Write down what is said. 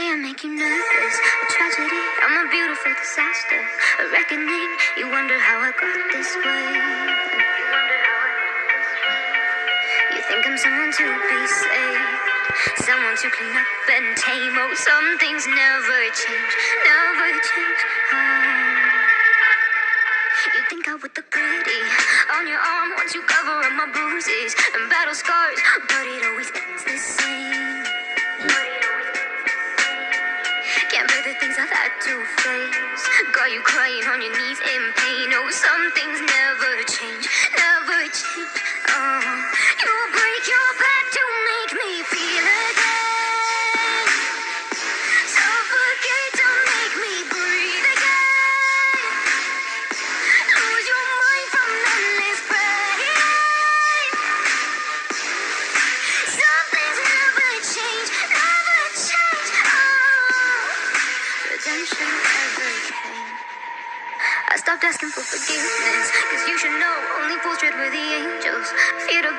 say I make you nervous. A tragedy, I'm a beautiful disaster. A reckoning, you wonder how I got this way. You think I'm someone to be saved, someone to clean up and tame. Oh, some things never change, never change. You think I would look pretty on your arm once you cover up my bruises and battle scars, but it always ends the same. Can't bear the things I've had to face. Got you crying on your knees in pain. Oh, some things never change, never change. You break your back to make me feel again. Suffocate to make me breathe again. Lose your mind from endless pain. Some things never change, never change. Redemption never came. I stopped asking for forgiveness, 'cause you should know only fools tread where the angels fear to